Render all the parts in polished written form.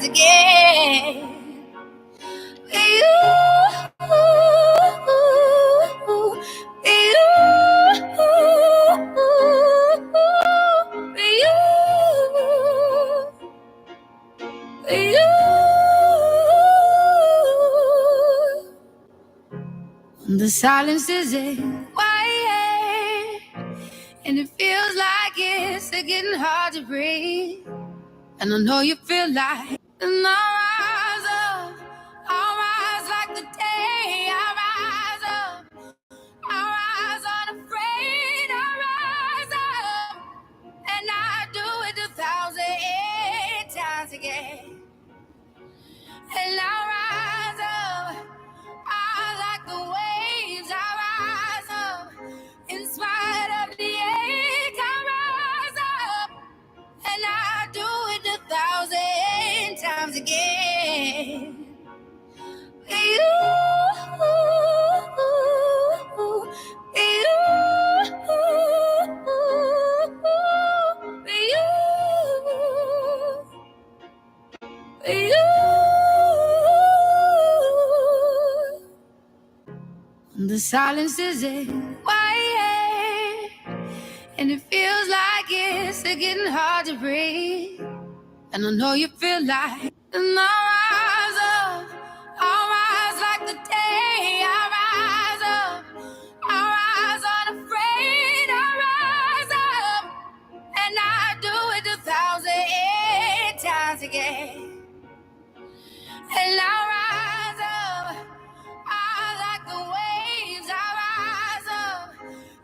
times again. The silence is quiet, and it feels like it's getting hard to breathe. And I know you feel like, and I rise like the day. I rise unafraid. I rise up, and I do it 1,000 times again. And I rise up, I like the waves. I rise up, in spite of the ache. I rise up, and I do it 1,000 times again. The silence is quiet, and it feels like it's getting hard to breathe. And I know you feel like, and I rise like the day. I rise unafraid. I rise up, and I do it 1,000 times again. And I rise up, I like the waves. I rise up,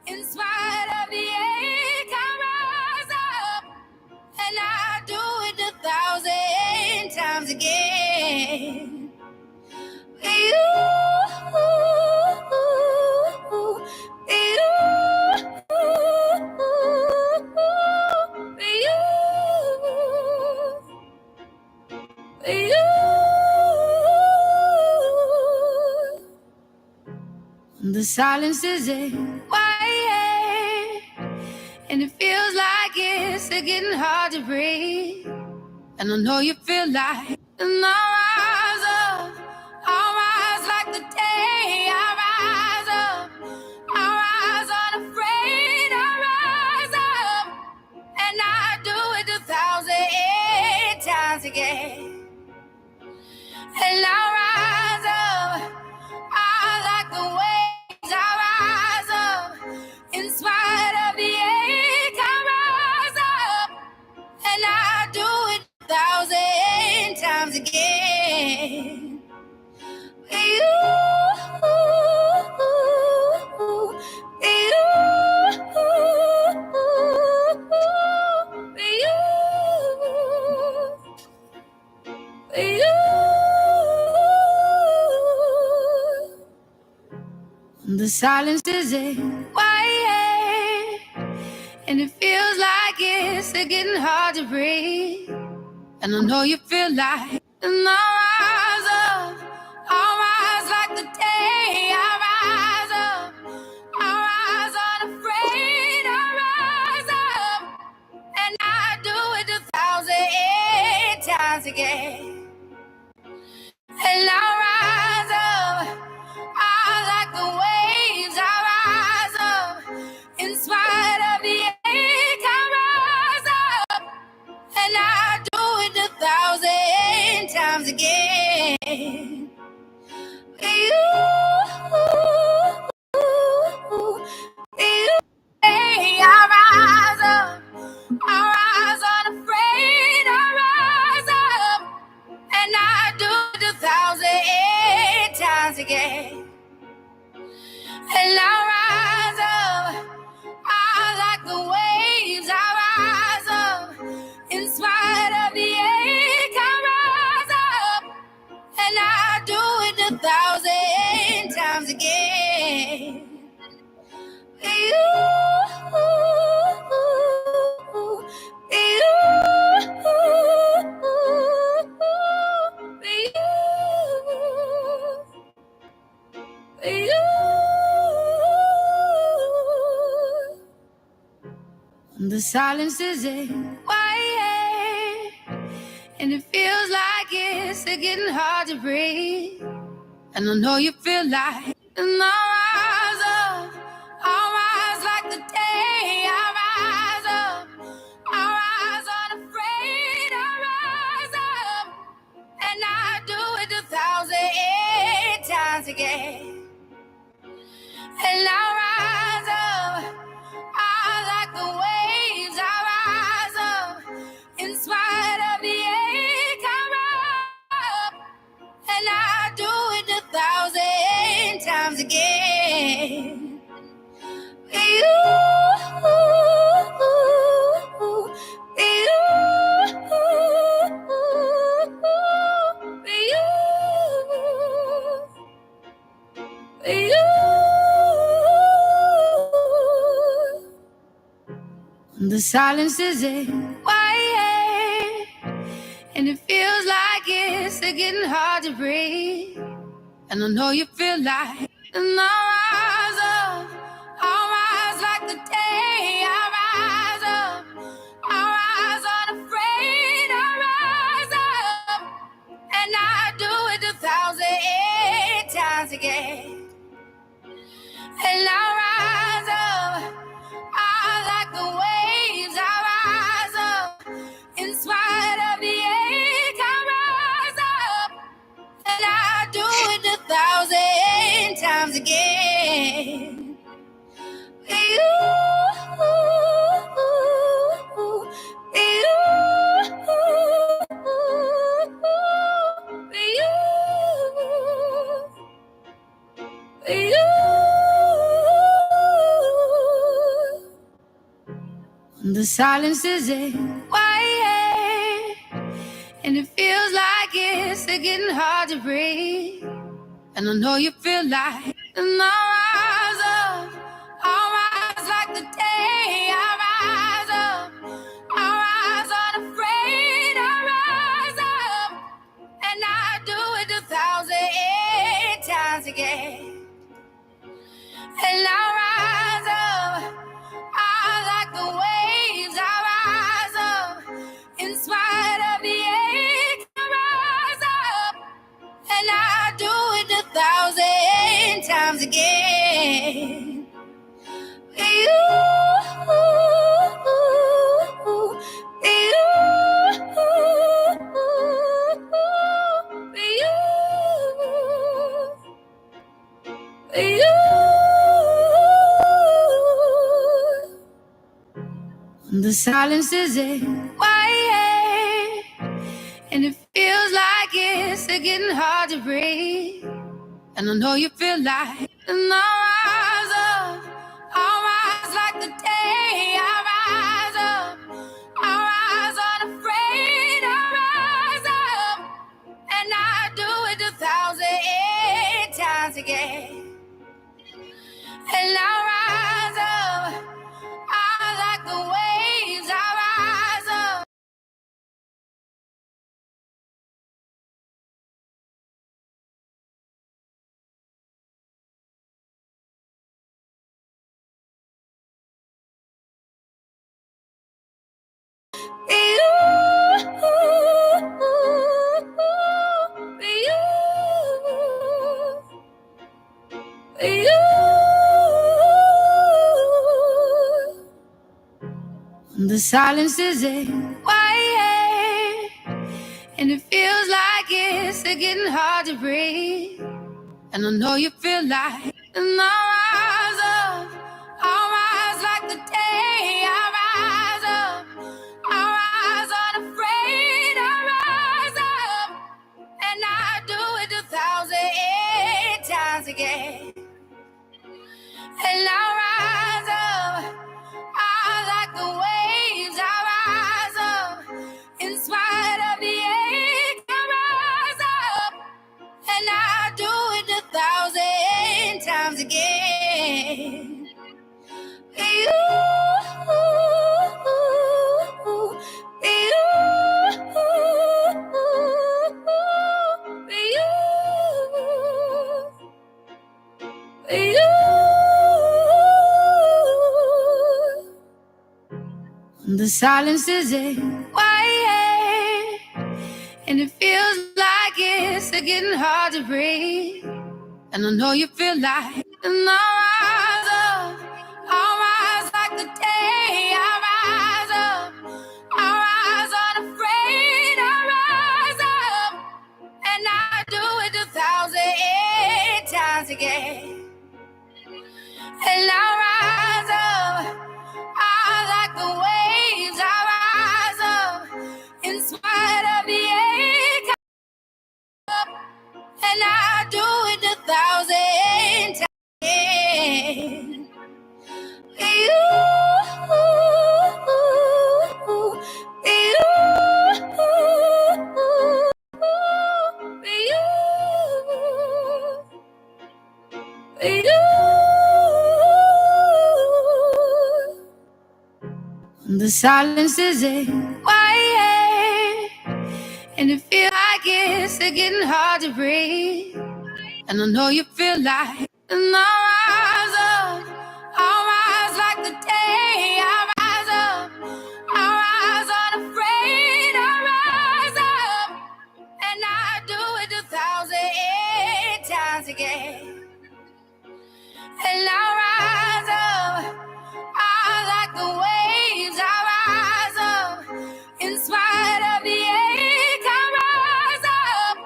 in spite of the ache. I rise up, and I do it 1,000 times again. The silence is quiet, and it feels like it's getting hard to breathe. And I know you feel like, and I rise like the day. I rise unafraid. I rise up, and I do it 1,000 times again. And I rise up, I like the waves. I rise up, in spite of the ache. I rise up, and I do it 1,000 times again. The silence is quiet, and it feels like it's getting hard to breathe. And I know you feel like, and I rise like the day. I rise unafraid. I rise up, and I do it 1,000 times again. And I rise up, I like the waves. I rise up, in spite of the ache. I rise up, and I do it 1,000 times again. I rise up, I rise unafraid. I rise up, and I do it 1,000 times again. And I rise up, I like the waves. I rise up, in spite of the ache. I rise up, and I do it 1,000 times again. The silence is quiet, and it feels like it's getting hard to breathe. And I know you feel like, and I rise up, I rise like the day. I rise up, I rise unafraid. I rise up, and I do it 1,008 times again. And I rise up, I like the waves. I rise up, in spite of the ache. I rise up, and I do it 1,000 times again. You, the silence is quiet, and it feels like it's getting hard to breathe. And I know you feel like, and I rise up, I rise like the day. I rise up, I rise unafraid. I rise up, and I do it 1,008 times again. And I rise up, I like the waves. I rise up, in spite of the ache. I rise up, and I do it 1,000 times again. The silence is quiet, and it feels like it's getting hard to breathe. And I know you feel like, and I rise up, I rise like the day. I rise up, I rise unafraid. I rise up, and I do it 1,008 times again. And I rise up, I like the waves. I rise up, in spite of the ache. I rise up, and I do it 1,000 times again. The silence is quiet, and it feels like it's getting hard to breathe. And I know you feel like, and I rise up, I rise like the day. I rise up, I rise unafraid. I rise up, and I do it 1,008 times again. And I rise up, I like the waves. I rise up. The silence is quiet, and it feels like it's getting hard to breathe. And I know you feel like, and I rise up, I rise like the day. I rise up, I rise unafraid. I rise up, and I do it 1,008 times again. And I rise up, I like the waves. I rise up, in spite of the ache. I rise up, and I do it 1,000 times again. The silence is quiet, And it feels like it's getting hard to breathe. And I know you feel like, and I'll rise like the day. I rise up, I rise unafraid. I rise up, and I do it 1,008 times again. And I rise up, I like the waves. I rise up, in spite of the ache. And I do it 1,000 times again. You, the silence is quiet, and it feels like it's getting hard to breathe. And I know you feel like, and I'll rise like the day. I rise up, I rise unafraid. I rise up, and I do it 1,008 times again. And I rise up, I like the waves. I rise up, in spite of the ache. I rise up,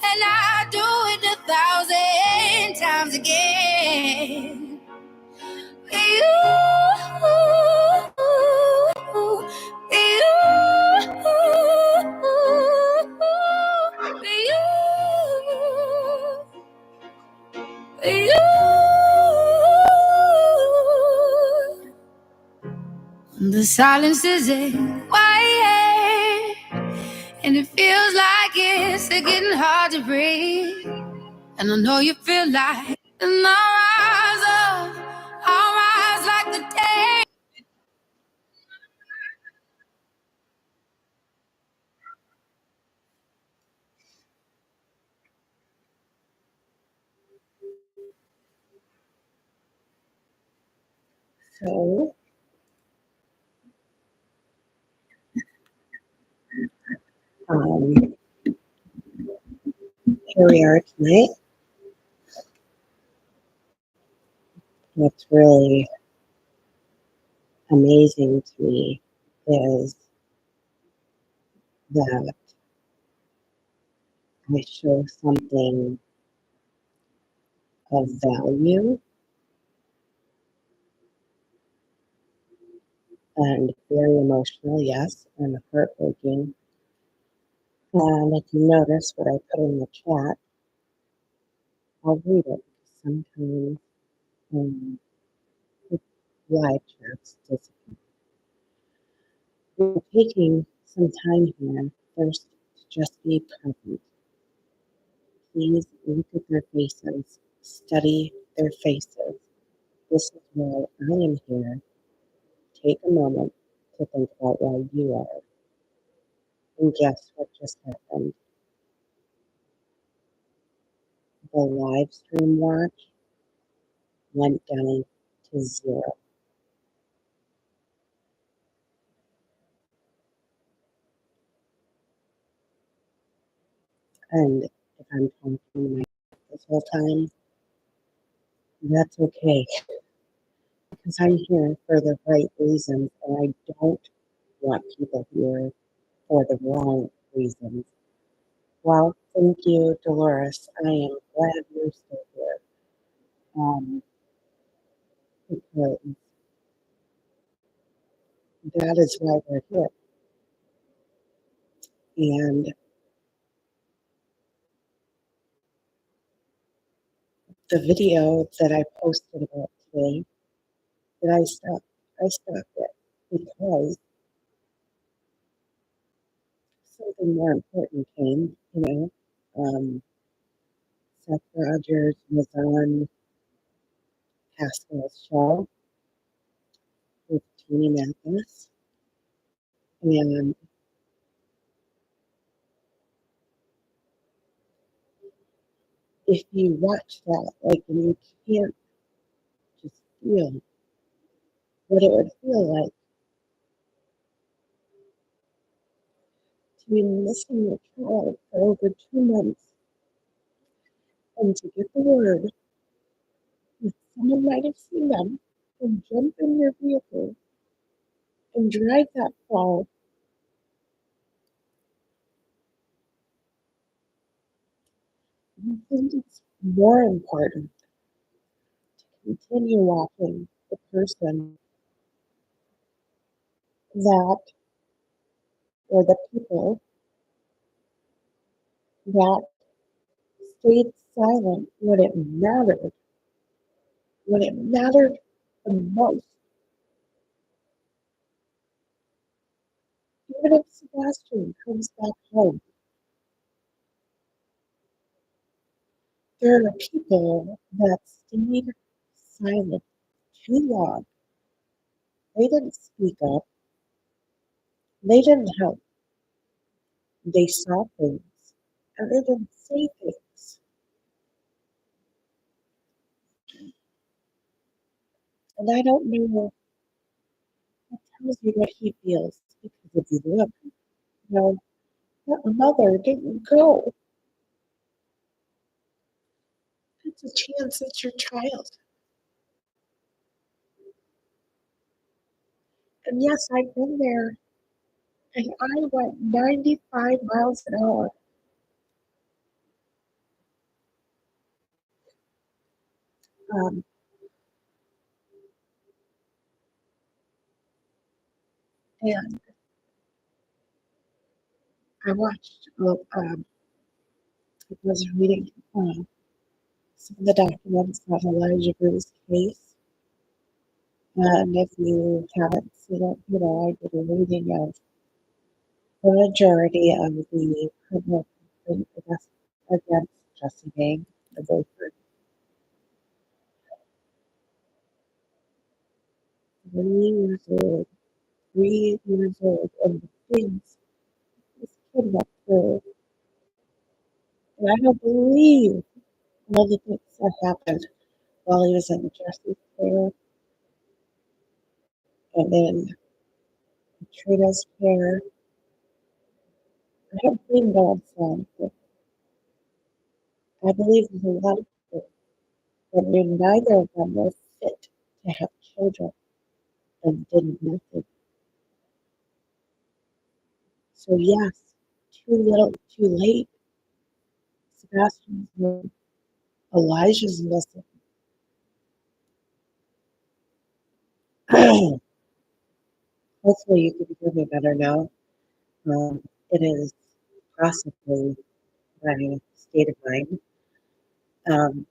and I do it 1,000 times again. You, the silence is quiet, and it feels like it's getting hard to breathe. And I know you feel like, and I'll rise like the day. So, here we are tonight. What's really amazing to me is that I show something of value and very emotional, yes, and heartbreaking. And if you notice what I put in the chat, I'll read it. Sometimes um, live chats disappear. We're taking some time here first to just be present. Please look at their faces, study their faces. This is why I am here. Take a moment to think about where you are. And guess what just happened? The live stream watch went down to 0. And if I'm talking to myself this whole time, that's okay. Because I'm here for the right reasons, and I don't want people here for the wrong reasons. Well, thank you, Dolores. I am glad you're still here. Because that is why we're here. And the video that I posted about today, that I stopped it because something more important came, Seth Rogers was on Pascal's show with Tony Mathis. And if you watch that, like, and you can't just feel what it would feel like between missing your child for over 2 months and to get the word that someone might have seen them and jump in your vehicle and drive that far. I think it's more important to continue watching the person that, or the people that stayed silent when it mattered the most. Even if Sebastian comes back home, there are people that stayed silent too long. They didn't speak up. They didn't help. They saw things and they didn't say things. And I don't know what tells you what he feels because if you look, that mother didn't go. It's a chance it's your child. And yes, I've been there and I went 95 miles an hour. Um, and I watched, I was reading some of the documents on Elijah Bruce's case. And if you haven't seen it, I did a reading of the majority of the criminal complaint against Jesse Bang, the boyfriend. 3 years old, 3 years old, and the things this kid went through. And I don't believe all the things that happened while he was in Jesse's care and in Trina's care. I don't believe God's son. I believe there's a lot of people that knew neither of them were fit to have children and did nothing. So yes, too little, too late. Sebastian's missing. Elijah's missing. Hopefully you can hear me better now. It is possibly my state of mind. Um,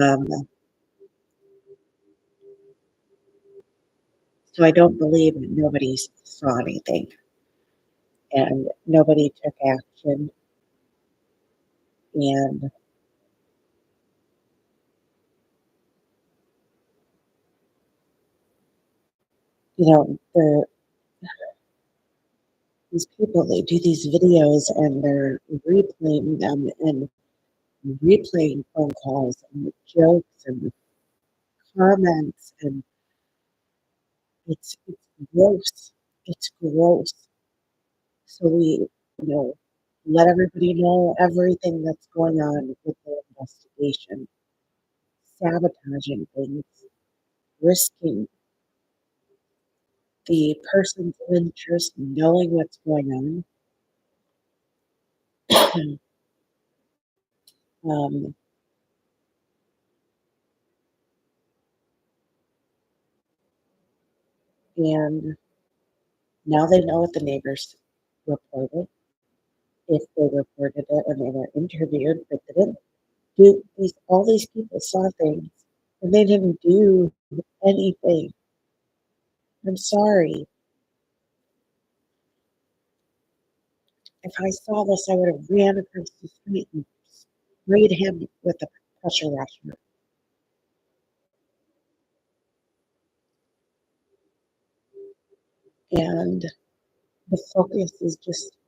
um, so I don't believe that nobody saw anything and nobody took action. And these people, they do these videos and they're replaying them and replaying phone calls and the jokes and the comments, and it's gross. It's gross. So we, you know, let everybody know everything that's going on with the investigation, sabotaging things, risking the person's interest knowing what's going on. um, and now they know what the neighbors reported, if they reported it and they were interviewed, but they didn't do these. All these people saw things and they didn't do anything. I'm sorry. If I saw this, I would have ran across the street and sprayed him with a pressure washer. And the focus is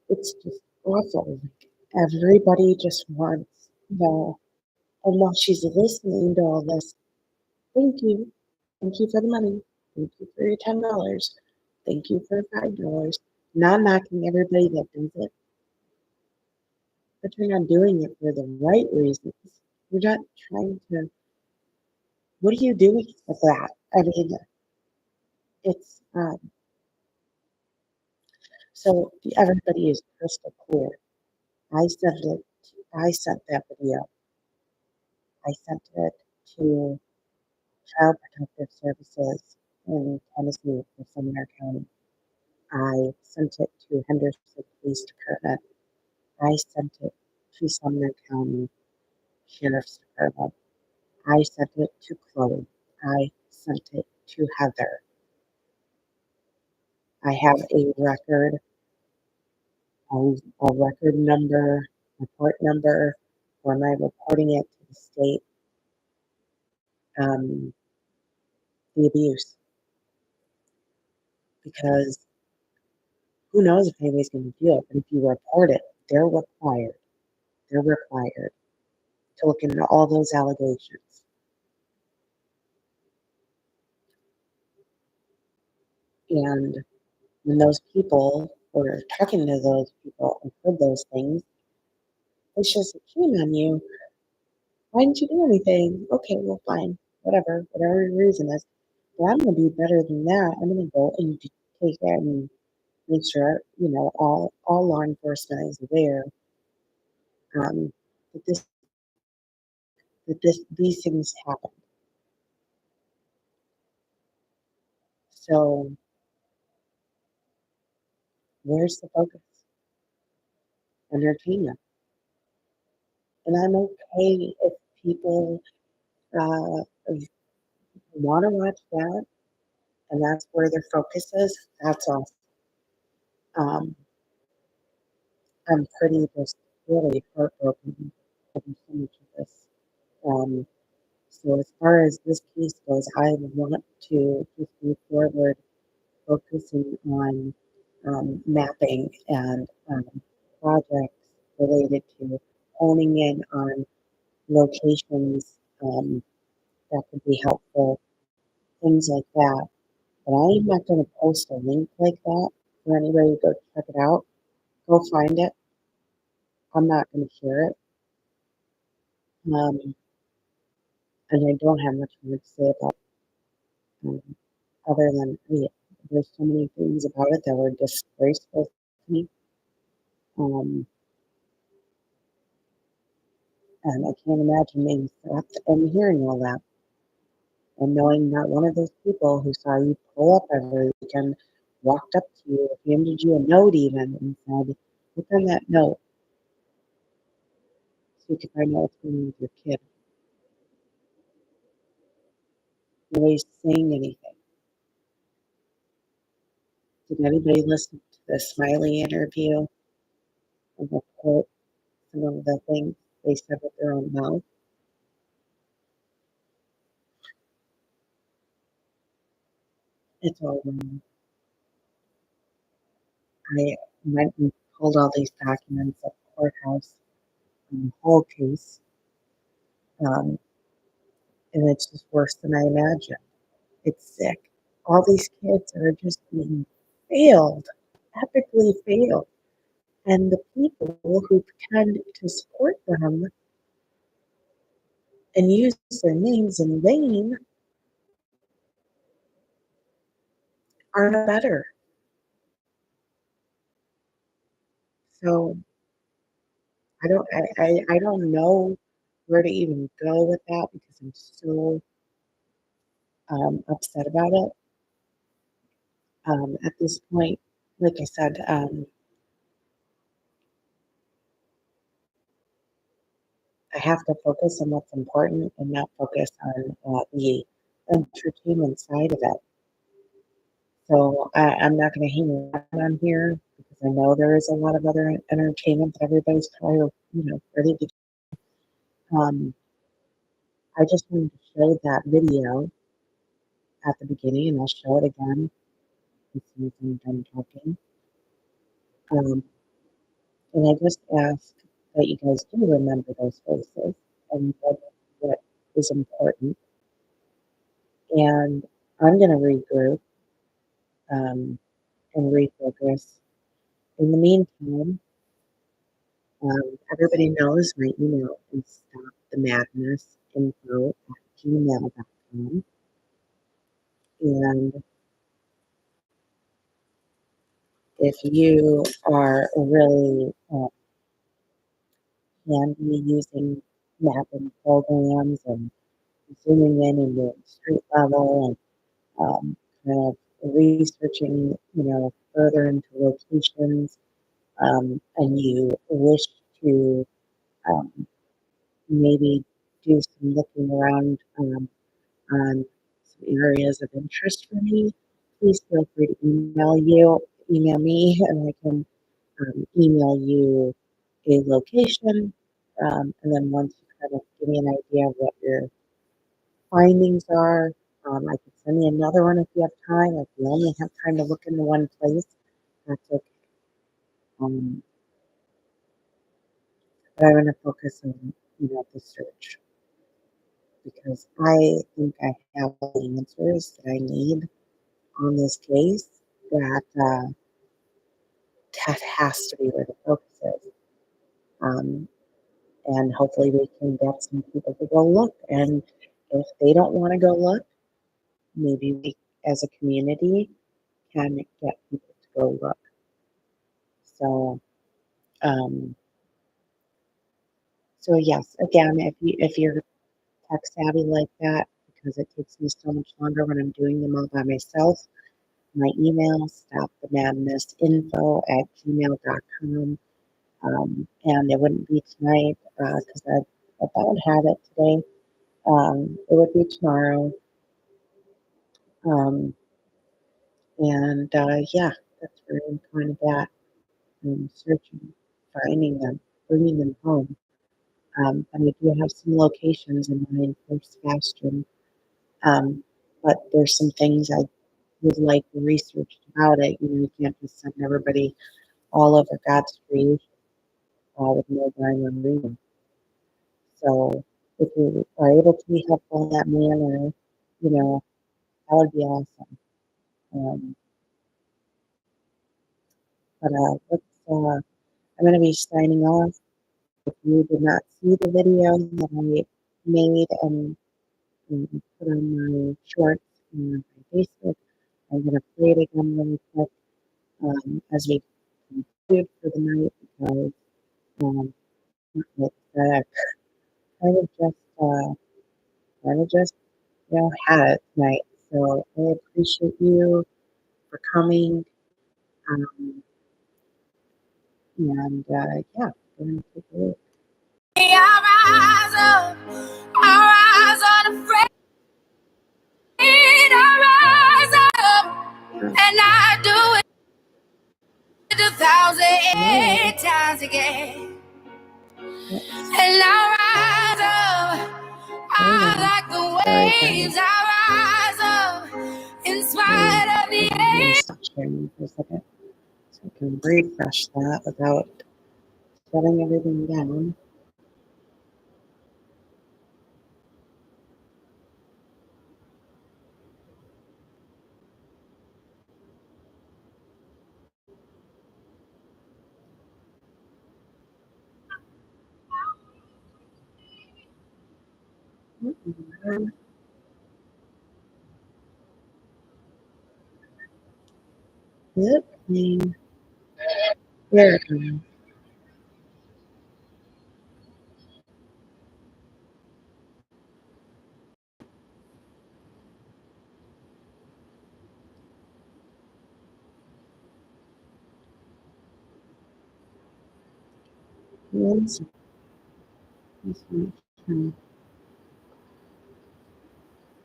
it's just awful. Like everybody just wants, and while she's listening to all this, Thank you. Thank you for the money. Thank you for your $10. Thank you for $5. Not knocking everybody that does it, but you're not doing it for the right reasons. You're not trying to. What are you doing with that? I mean, it's so everybody is crystal clear. I sent it. I sent that video. I sent it to Child Protective Services in Tennessee for Sumner County. I sent it to Henderson Police Department. I sent it to Sumner County Sheriff's Department. I sent it to Chloe. I sent it to Heather. I have a record number, report number for my reporting it to the state, um, the abuse, because who knows if anybody's going to do it. But if you report it, they're required to look into all those allegations. And when those people were talking to those people and heard those things, it's just a shame on you. Why didn't you do anything? Okay, well, fine, whatever your reason is. But I'm going to be better than that. I'm going to go and take it and make sure, all law enforcement is aware um, that these things happen. So where's the focus? Entertainment. And I'm okay if people uh, want to watch that and that's where their focus is. That's awesome. Um, I'm pretty just really heartbroken over so much of this. Um, so as far as this case goes, I want to just move forward focusing on mapping and projects related to honing in on locations that could be helpful, things like that. But I'm not going to post a link like that for anybody to go check it out. Go find it. I'm not going to share it. Um, and I don't have much more to say about it, other than there's so many things about it that were disgraceful to me. Um, and I can't imagine being stopped and hearing all that and knowing not one of those people who saw you pull up every weekend walked up to you, handed you a note even, and said, look on that note so you can find out what's going on with your kid. Nobody's saying anything. Did anybody listen to the Smiley interview and report some of the things they said with their own mouth? It's all wrong. I went and pulled all these documents at the courthouse on the whole case, um, and it's just worse than I imagined. It's sick. All these kids are just being failed, epically failed. And the people who pretend to support them and use their names in vain are no better. So I don't know where to even go with that because I'm so upset about it. At this point, like I said, I have to focus on what's important and not focus on the entertainment side of it. So I'm not going to hang around on here because I know there is a lot of other entertainment that everybody's probably ready to. Um, I just wanted to show that video at the beginning, and I'll show it again as soon as I'm done talking. Um, and I just ask that you guys do remember those faces and what is important. And I'm going to regroup and refocus. In the meantime, everybody knows my email is stopthemadnessinfo@gmail.com. And if you are really handy using mapping programs and zooming in and doing street level and kind of researching, further into locations, and you wish to um, maybe do some looking around on some areas of interest for me, please feel free to email me, and I can email you a location. And then once you kind of give me an idea of what your findings are, I could send you another one if you have time. If you only have time to look into one place, that's okay. Um, but I'm going to focus on, the search because I think I have all the answers that I need on this case. That has to be where the focus is. Um, and hopefully we can get some people to go look. And if they don't want to go look, maybe we as a community can get people to go look. So, um, so yes, again, if you're tech savvy like that, because it takes me so much longer when I'm doing them all by myself, my email, stopthemadnessinfo@gmail.com. And it wouldn't be tonight because I about had it today. It would be tomorrow. Um, and yeah, that's where I'm kind of at. Searching, finding them, bringing them home. And I do have some locations in mind for Sebastian. But there's some things I would like researched about it. You can't just send everybody all over God's creation with no rhyme or reason. So if you are able to be helpful in that manner, that would be awesome. Um, but I'm going to be signing off. If you did not see the video that I made and put on my shorts and my Facebook, I'm going to play it again really quick as we conclude for the night because um, I would just had it tonight. So I appreciate you for coming. Um, and yeah, we're going to take a look. I rise unafraid, I rise up, and I do it 1,000 times again. And I rise up, I like the waves, I rise up, in spite of the I'm going to stop sharing for a second so I can refresh that without shutting everything down. Yep. There it goes.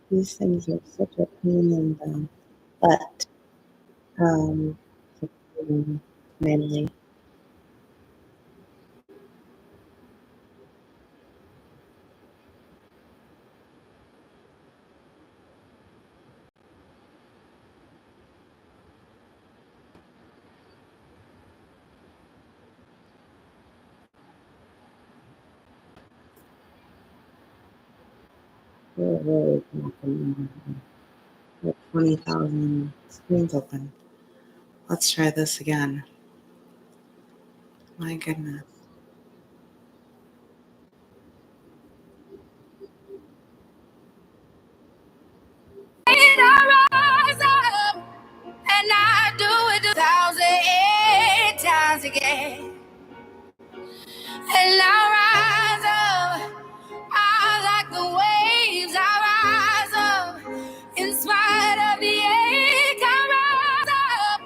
These things are such a pain in the butt. Um, mainly. Really, really 20,000 screens open. Let's try this again. My goodness. I rise up, and I do it 1,008 times again. And I rise up, I like the waves. I rise up, in spite of the ache. I rise up,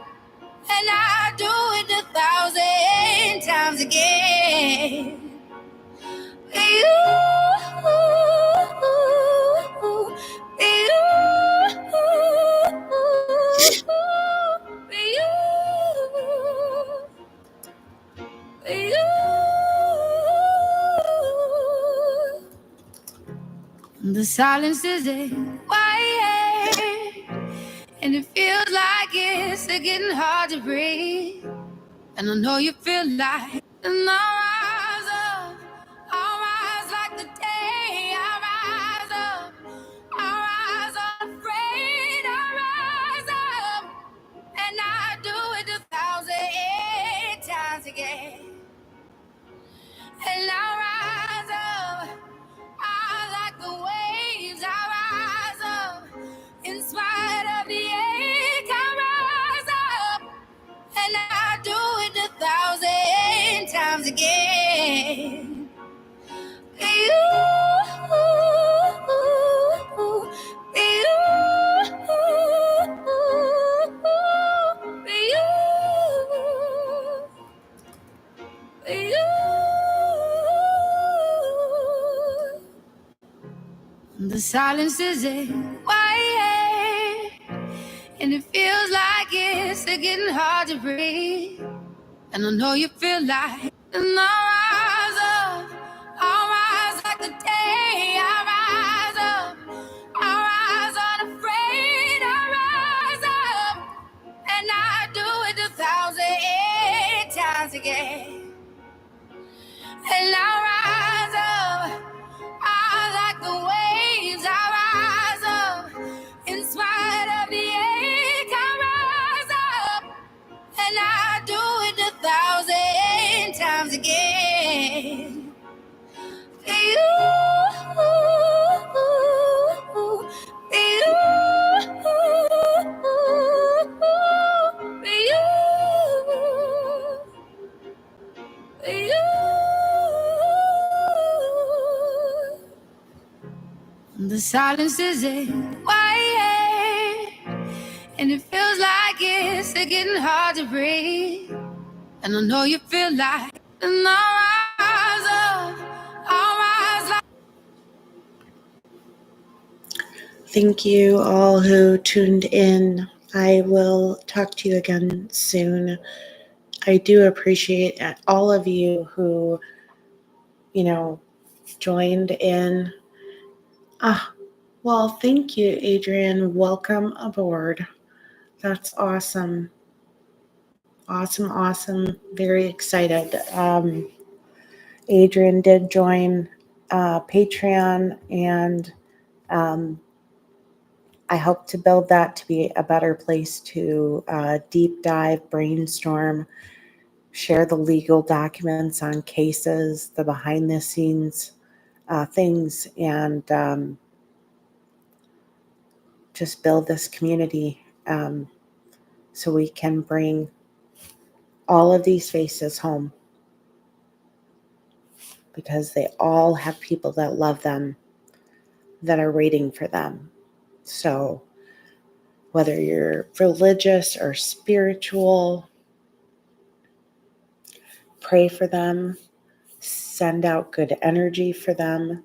and I do it 1,000 times again. You, the silence is quiet, and it feels like it's getting hard to breathe. And I know you feel like, and I rise up, I rise like the day. I rise up, I rise unafraid. I rise up, and I do it 1,008 times again. And I rise up, I like the waves. I rise up, in spite of the ache. I rise up, and I do it 1,000 times again. You, the silence is quiet, and it feels like it's getting hard to breathe. And I know you feel like, and I rise up, I rise like the day. I rise up, I rise unafraid. I rise up, and I do it 1,008 times again. And I rise up, I like the waves. I rise up, in spite of the ache. I rise up, and I do it 1,000 times again. You, the silence is quiet, and it feels like it's getting hard to breathe. And I know you feel like, and I rise up, I rise like. Thank you all who tuned in. I will talk to you again soon. I do appreciate all of you who, joined in. Well, thank you, Adrian. Welcome aboard. That's awesome. Awesome. Very excited. Adrian did join Patreon, and I hope to build that to be a better place to deep dive, brainstorm, share the legal documents on cases, the behind the scenes things, and just build this community so we can bring all of these faces home, because they all have people that love them, that are waiting for them. So whether you're religious or spiritual, pray for them, send out good energy for them,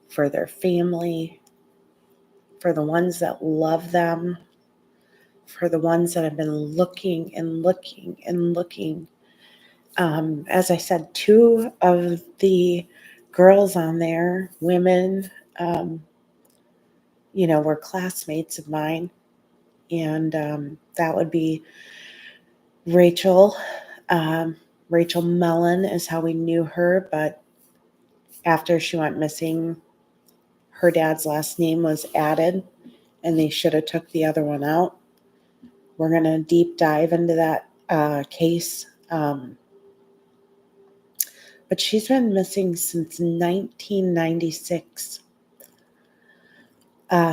for their family, for the ones that love them, for the ones that have been looking and looking and looking. As I said, 2 of the girls on there, women, were classmates of mine. And that would be Rachel. Rachel Mellon is how we knew her, but after she went missing, her dad's last name was added. and they should have took the other one out. We're going to deep dive into that case. But she's been missing since 1996.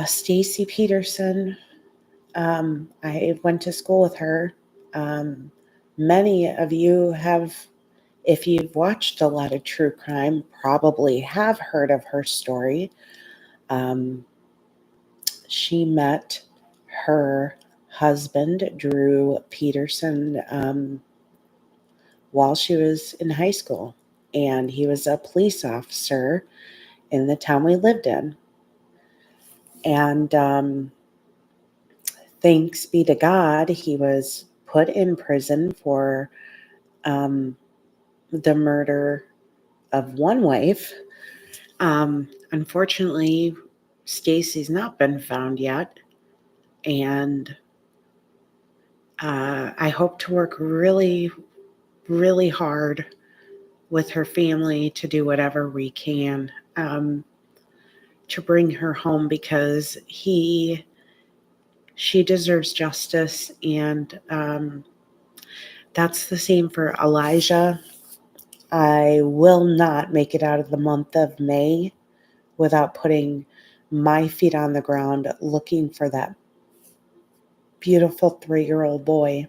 Stacy Peterson, I went to school with her. Many of you have, if you've watched a lot of true crime, probably have heard of her story. She met her husband, Drew Peterson, while she was in high school, and he was a police officer in the town we lived in. And thanks be to God, he was put in prison for the murder of one wife. Unfortunately, Stacy's not been found yet, and I hope to work really, really hard with her family to do whatever we can to bring her home, because she deserves justice, and that's the same for Elijah. I will not make it out of the month of May without putting my feet on the ground looking for that beautiful 3-year-old boy.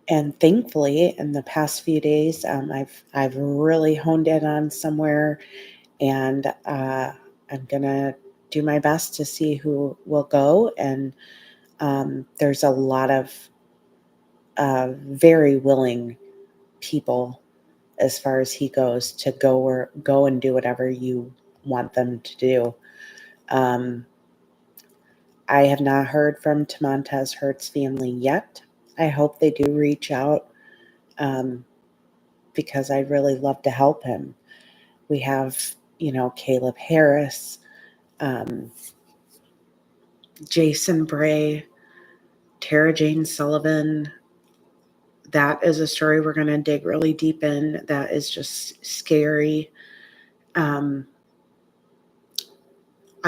And thankfully, in the past few days, I've really honed in on somewhere, and I'm gonna do my best to see who will go. And there's a lot of very willing people, as far as he goes, to go and do whatever you want them to do. I have not heard from Tamontez Hurt's family yet. I hope they do reach out, because I'd really love to help him. We have, Caleb Harris, Jason Bray, Tara Jane Sullivan. That is a story we're going to dig really deep in. That is just scary. I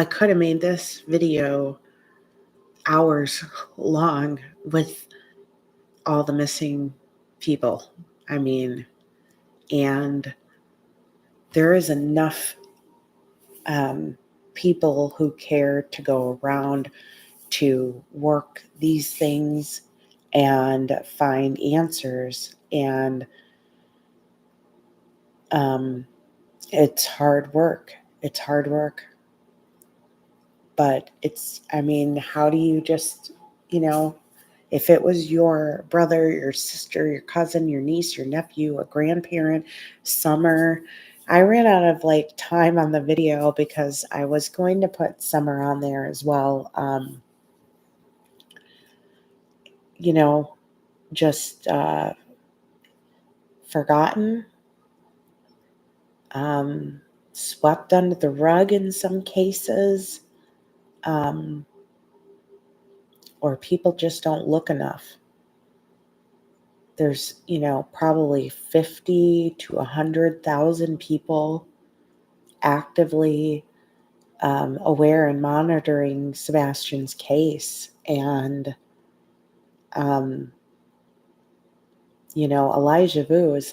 could have made this video hours long with all the missing people. I mean, and there is enough people who care to go around to work these things and find answers. And it's hard work. It's hard work. But how do you just, if it was your brother, your sister, your cousin, your niece, your nephew, a grandparent, Summer. I ran out of time on the video because I was going to put Summer on there as well. Just forgotten, swept under the rug in some cases, or people just don't look enough. There's, probably 50 to 100,000 people actively aware and monitoring Sebastian's case. And, Elijah Vu is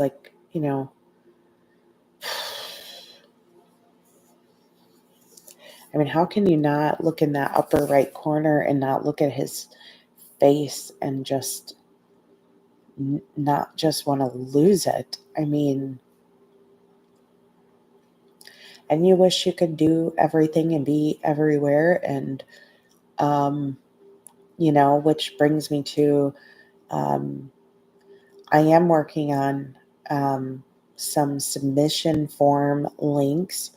how can you not look in that upper right corner and not look at his face and just not just want to lose it? And you wish you could do everything and be everywhere. And, which brings me to, I am working on some submission form links.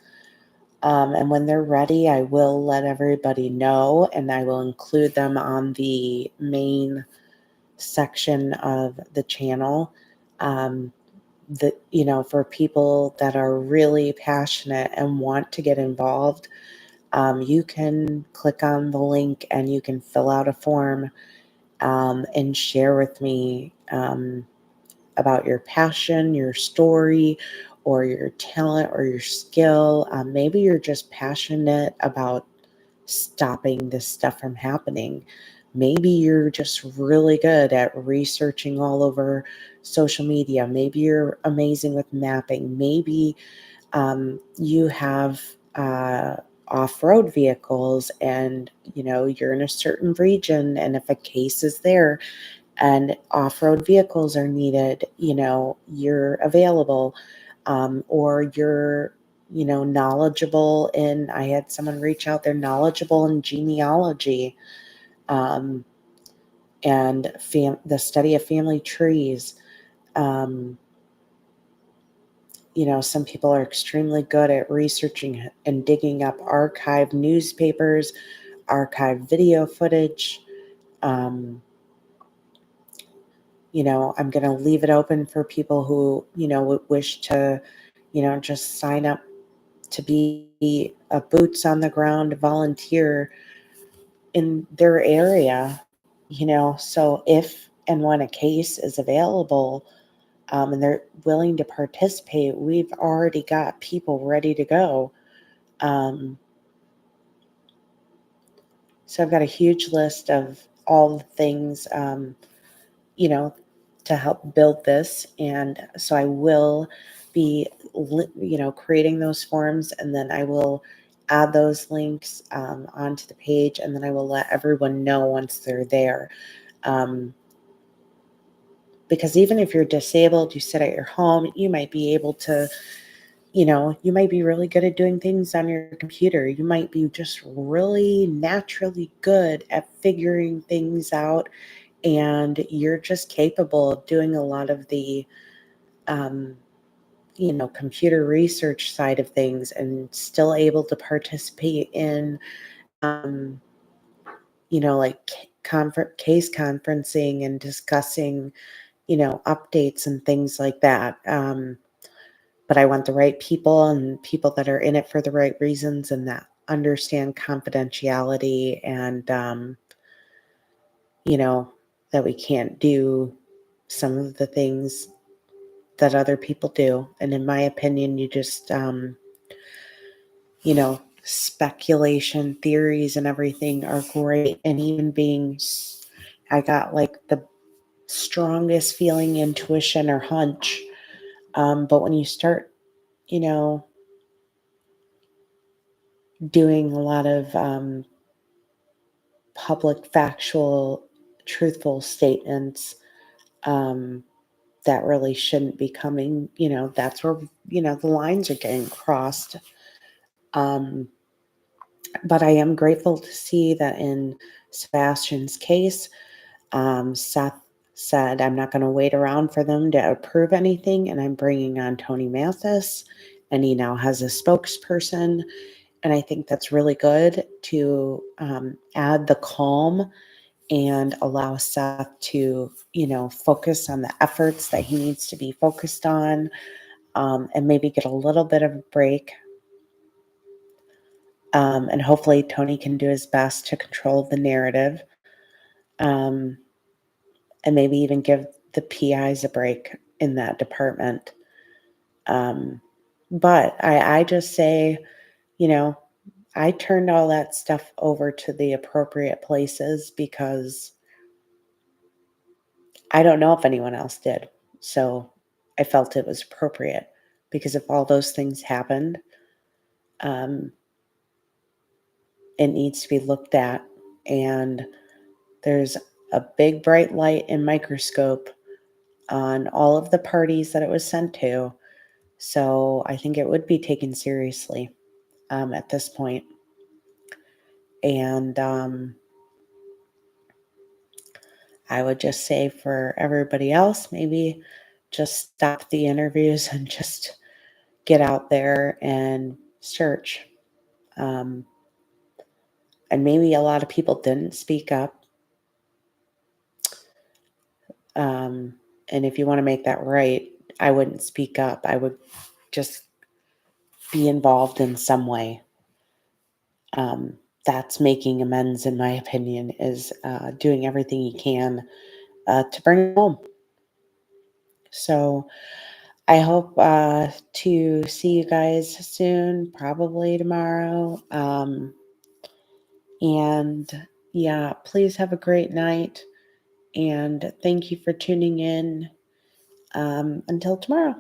And when they're ready, I will let everybody know, and I will include them on the main section of the channel. For people that are really passionate and want to get involved, you can click on the link and you can fill out a form and share with me about your passion, your story, or your talent or your skill. Maybe you're just passionate about stopping this stuff from happening. Maybe you're just really good at researching all over social media. Maybe you're amazing with mapping. Maybe you have off-road vehicles, and you're in a certain region, and if a case is there and off-road vehicles are needed, you're available, or you're knowledgeable in, I had someone reach out, they're knowledgeable in genealogy, um, and the study of family trees. um, some people are extremely good at researching and digging up archived newspapers, archived video footage. Um, I'm going to leave it open for people who, would wish to, just sign up to be a boots on the ground volunteer in their area, so if and when a case is available, and they're willing to participate, we've already got people ready to go. Um, so I've got a huge list of all the things, you know, to help build this. And so I will be, creating those forms, and then I will add those links onto the page, and then I will let everyone know once they're there. Um, because even if you're disabled, you sit at your home, you might be able to, you might be really good at doing things on your computer. You might be just really naturally good at figuring things out, and you're just capable of doing a lot of the, um, computer research side of things, and still able to participate in, um, like case conferencing and discussing, updates and things like that. But I want the right people, and people that are in it for the right reasons, and that understand confidentiality, and, you know, that we can't do some of the things that other people do. And in my opinion, you just, speculation theories and everything are great. And even I got like the strongest feeling, intuition, or hunch. But when you start, you know, doing a lot of public, factual, truthful statements, um, that really shouldn't be coming, that's where, the lines are getting crossed. Um, but I am grateful to see that in Sebastian's case, Seth said, I'm not going to wait around for them to approve anything, and I'm bringing on Tony Mathis, and he now has a spokesperson. And I think that's really good to add the calm and allow Seth to, focus on the efforts that he needs to be focused on, and maybe get a little bit of a break. And hopefully Tony can do his best to control the narrative, um, and maybe even give the PIs a break in that department. But I just say, you know, I turned all that stuff over to the appropriate places because I don't know if anyone else did. So I felt it was appropriate, because if all those things happened, um, it needs to be looked at. And there's a big bright light and microscope on all of the parties that it was sent to. So I think it would be taken seriously at this point. And I would just say for everybody else, maybe just stop the interviews and just get out there and search. Um, and maybe a lot of people didn't speak up. Um, and if you want to make that right, I wouldn't speak up. I would just be involved in some way. Um, that's making amends, in my opinion, is doing everything you can to bring it home. So I hope to see you guys soon, probably tomorrow. And yeah, please have a great night. And thank you for tuning in. Until tomorrow.